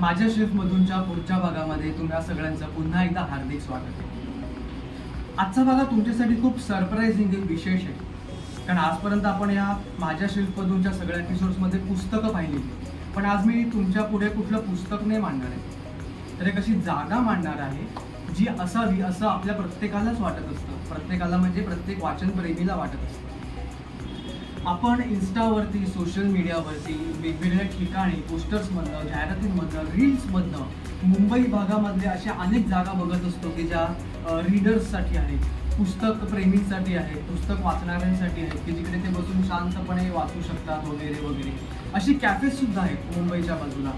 माझ्या शिफ्टमधूनच्या पुढच्या भागामध्ये तुम्हा सगळ्यांचं पुन्हा एकदा हार्दिक स्वागत आहे। आजचा भाग तुमच्यासाठी खूप सरप्राइझिंग विशेष आहे, कारण आजपर्यंत आपण या माझ्या शिफ्टमधूनच्या सगळ्या एपिसोड्समध्ये पुस्तकं पाहिली, पण आज मी तुमच्या पुढे कुठलं पुस्तक नाही मांडणार आहे, तर एक अशी जागा मांडणार आहे जी असावी असं आपल्या प्रत्येकालाच वाटत असतं। प्रत्येकाला म्हणजे प्रत्येक वाचनप्रेमीला वाटत असतं। आपण इन्स्टावरती, सोशल मीडियावरती, वेगवेगळ्या ठिकाणी पोस्टर्समधनं, जाहिरातींमधनं, रील्समधनं मुंबई भागामधल्या अशा अनेक जागा बघत असतो की ज्या रीडर्ससाठी आहेत, पुस्तक प्रेमींसाठी आहेत, पुस्तक वाचणाऱ्यांसाठी आहेत, की जिकडे ते बसून शांतपणे वाचू शकतात वगैरे वगैरे। अशी कॅफेसुद्धा आहेत मुंबईच्या बाजूला।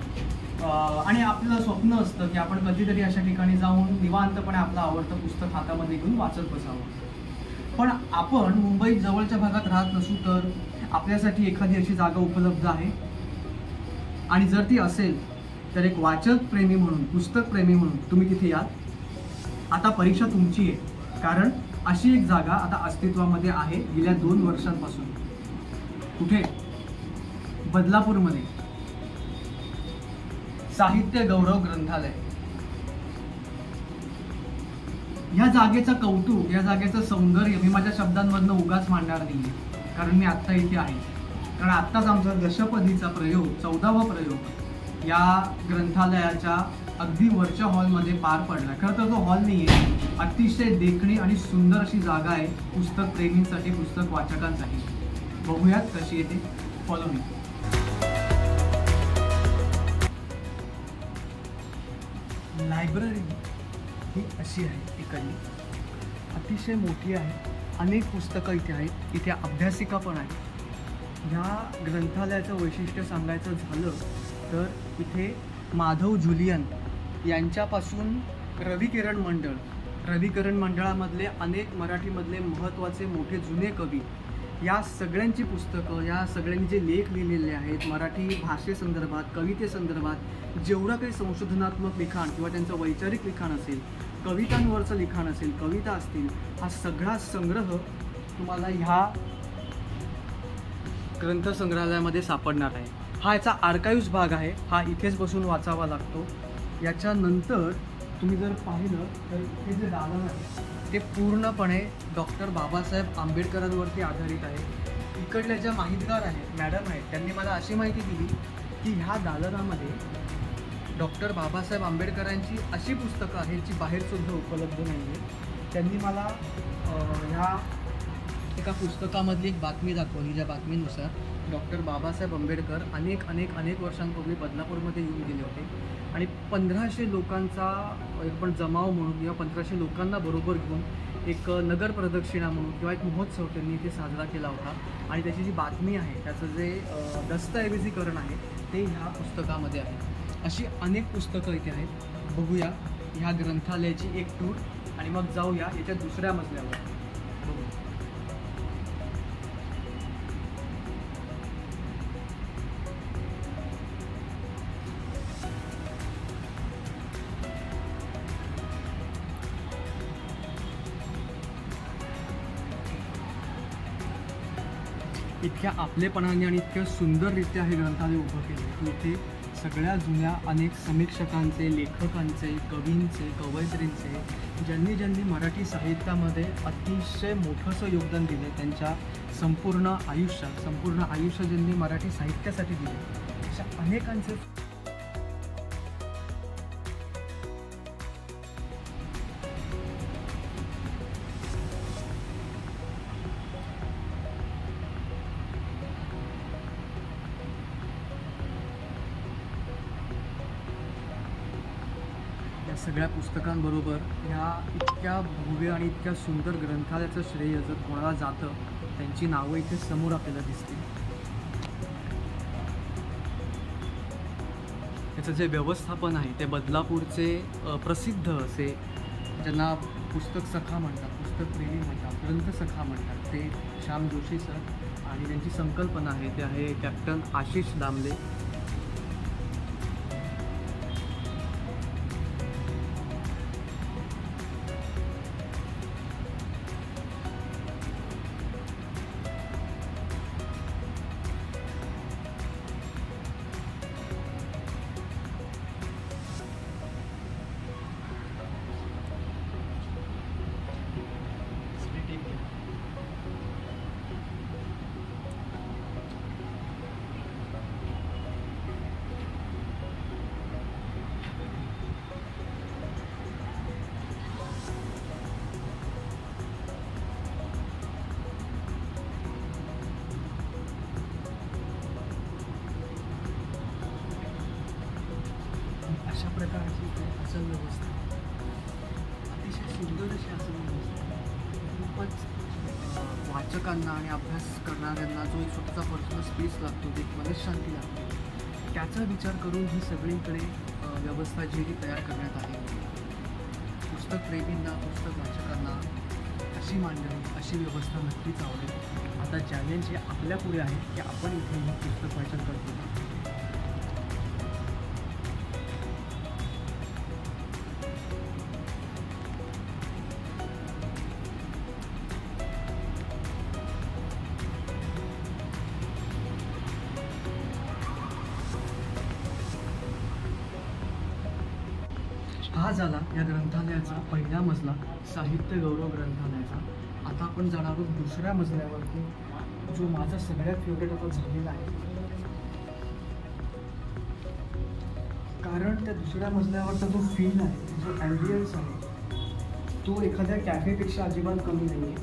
आणि आपलं स्वप्न असतं की आपण कधीतरी अशा ठिकाणी जाऊन निवांतपणे आपलं आवडतं पुस्तक हातामध्ये घेऊन वाचत बसावं। पण आपण मुंबई जवळच्या भागात राहत नसू तर आपल्यासाठी एखादी अशी जागा उपलब्ध आहे, आणि जर ती असेल तर एक वाचक प्रेमी म्हणून, पुस्तक प्रेमी म्हणून तुम्ही तिथे याल। आता परीक्षा तुमची आहे, कारण अशी एक जागा आता अस्तित्वामध्ये आहे गेल्या 2 वर्षांपासून। कुठे? बदलापूरमध्ये साहित्य गौरव ग्रंथालय। या जागेचं कौतुक, या जागेचं सौंदर्य मी माझ्या शब्दांमधनं उगाच मांडणार नाही, कारण मी आत्ता इथे आहे। कारण आत्ताच आमचा दशपदीचा प्रयोग, 14वा प्रयोग या ग्रंथालयाच्या अगदी वरच्या हॉलमध्ये पार पडला। खरं तर तो हॉल नाही आहे, अतिशय देखणी आणि सुंदर अशी जागा आहे पुस्तक प्रेमींसाठी, पुस्तक वाचकांसाठी। बघूयात कशी येते, फॉलो मी। लायब्ररी ही अशी आहे, इकडली अतिशय मोठी आहे, अनेक पुस्तकं इथे आहेत, इथे अभ्यासिका पण आहे। ह्या ग्रंथालयाचं वैशिष्ट्य सांगायचं झालं तर इथे माधव जुलियन यांच्यापासून रविकिरण मंडळामधले अनेक मराठीमधले महत्त्वाचे मोठे जुने कवी, या सगळ्यांची पुस्तकं, या सगळ्यांनी जे लेख लिहिलेले आहेत मराठी भाषेसंदर्भात, कवितेसंदर्भात, जेवढं काही संशोधनात्मक लिखाण किंवा त्यांचं वैचारिक लिखाण असेल, कवितांवरचं लिखाण असेल, कविता असतील, हा सगळा संग्रह तुम्हाला ह्या ग्रंथसंग्रहालयामध्ये सापडणार आहे। हा याचा आर्काइव्स भाग आहे, हा इथेच बसून वाचावा लागतो। याच्यानंतर तुम्ही जर पाहिलं तर इथे जे दालन आहे ते पूर्णपणे डॉक्टर बाबासाहेब आंबेडकरांवरती आधारित आहे। इकडल्या ज्या माहितगार आहेत, मॅडम आहेत, त्यांनी मला अशी माहिती दिली की ह्या दालनामध्ये डॉक्टर बाबासाहेब आंबेडकरांची अशी पुस्तकं आहेत जी बाहेरसुद्धा उपलब्ध नाही आहेत। त्यांनी मला ह्या एका पुस्तकामधली एक बातमी दाखवली, ज्या बातमीनुसार डॉक्टर बाबासाहेब आंबेडकर अनेक वर्षांपूर्वी बदलापूरमध्ये येऊन गेले होते आणि 1500 लोकांचा पण जमाव म्हणून किंवा 1500 लोकांना बरोबर घेऊन एक नगर प्रदक्षिणा म्हणून किंवा एक महोत्सव त्यांनी इथे साजरा केला होता। आणि त्याची जी बातमी आहे, त्याचं जे दस्तऐवजीकरण आहे ते ह्या पुस्तकामध्ये आहे। अशी अनेक पुस्तकं इथे आहेत। बघूया ह्या ग्रंथालयाची एक टूर आणि मग जाऊया याच्या दुसऱ्या मजल्यावर। बघू। इतक्या आपलेपणाने आणि इतक्या सुंदररित्या हे ग्रंथालय उभं केलं की इथे सगळ्या जुन्या अनेक समीक्षकांचे, लेखकांचे, कवींचे, कवयित्रींचे, ज्यांनी मराठी साहित्यामध्ये अतिशय मोठंसं योगदान दिलं, त्यांच्या संपूर्ण आयुष्य ज्यांनी मराठी साहित्यासाठी दिले, अशा अनेकांचे या सगळ्या पुस्तकांबरोबर ह्या इतक्या भव्य आणि इतक्या सुंदर ग्रंथालयाचं श्रेय जर कोणाला जातं, त्यांची नावं इथे समोर आपल्याला दिसतील। त्याचं जे व्यवस्थापन आहे ते बदलापूरचे प्रसिद्ध असे, ज्यांना पुस्तक सखा म्हणतात, पुस्तक प्रेमी म्हणतात, ग्रंथसखा म्हणतात, ते श्याम जोशी सर। आणि त्यांची संकल्पना आहे ते आहे कॅप्टन आशिष दामले। आसन व्यवस्था, अतिशय सुंदर अशी आसन व्यवस्था. खूपच वाचकांना आणि अभ्यास करणाऱ्यांना जो एक स्वतःचा पर्सनल स्पेस लागतो, जी एक मनःशांती लागते, त्याचा विचार करून ही सगळीकडे व्यवस्था जी ती तयार करण्यात आली होती. पुस्तक प्रेमींना, पुस्तक वाचकांना अशी मांडणी, अशी व्यवस्था नक्कीच आवडेल. आता चॅलेंज हे आपल्या पुढे आहे की आपण इथे ही पुस्तक वाचन करतो. हा झाला या ग्रंथालयाचा पहिला मजला, साहित्य गौरव ग्रंथालयाचा. आता आपण जाणार आहोत दुसऱ्या मजल्यावरती, जो माझा सगळ्यात फेवरेट आता झालेला आहे. कारण त्या दुसऱ्या मजल्यावरचा जो फील आहे, जो ॲम्बियन्स आहे, तो एखाद्या कॅफेपेक्षा अजिबात कमी नाही आहे.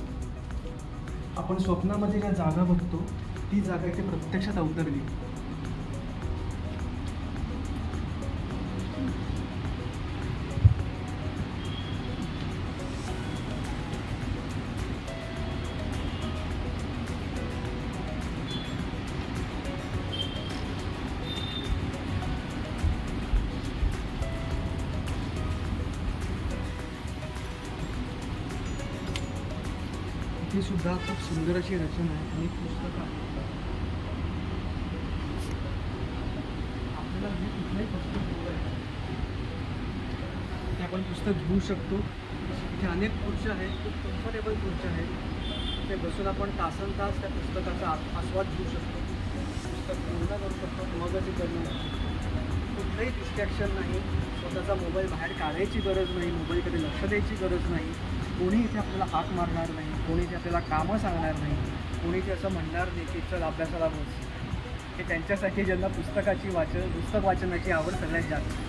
आपण स्वप्नामध्ये ज्या जागा बघतो ती जागा इथे प्रत्यक्षात अवतरली. ही सुद्धा खूप सुंदर अशी रचना आहे आणि पुस्तकं आहे. आपल्याला जे कुठलंही पुस्तक हवं आहे ते आपण पुस्तक घेऊ शकतो. इथे अनेक खुर्च्या आहेत, खूप कम्फर्टेबल खुर्च्या आहेत. ते बसून आपण तासनतास त्या पुस्तकाचा आस्वाद घेऊ शकतो. पुस्तक पूर्ण करू शकतो. मगच करणं, कुठलंही डिस्ट्रॅक्शन नाही. स्वतःचा मोबाईल बाहेर काढायची गरज नाही, मोबाईलकडे लक्ष द्यायची गरज नाही. कोणी इथे आपल्याला हाक मारणार नाही, कोणी इथे आपल्याला कामं सांगणार नाही, कोणी इथे असं म्हणणार नाही की चल अभ्यासाला बस. हे त्यांच्यासाठी ज्यांना पुस्तक वाचनाची आवड सगळ्यात जास्त.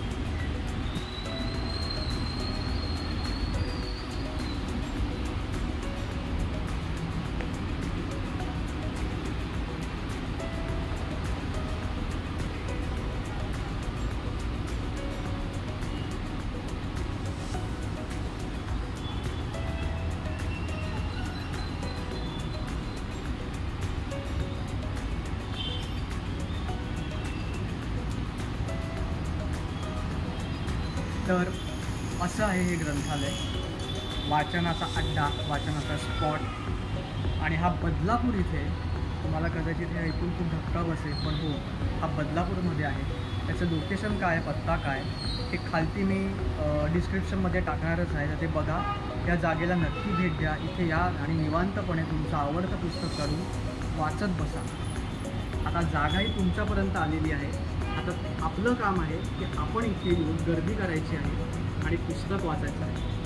तर असं आहे हे ग्रंथालय, वाचनाचा अड्डा, वाचनाचा स्पॉट. आणि हा बदलापूर इथे, तुम्हाला कदाचित हे ऐकून खूप धक्का बसेल, पण हो, हा बदलापूरमध्ये आहे. त्याचं लोकेशन काय, पत्ता काय, हे खालती मी डिस्क्रिप्शनमध्ये टाकणारच आहे. तर ते बघा, त्या जागेला नक्की भेट द्या. इथे या आणि निवांतपणे तुमचं आवडतं पुस्तक काढून वाचत बसा. आता जागाही तुमच्यापर्यंत आलेली आहे. आता आपलं काम आहे की आपण इथे येऊन गर्दी करायची आहे आणि पुस्तक वाचायचं आहे.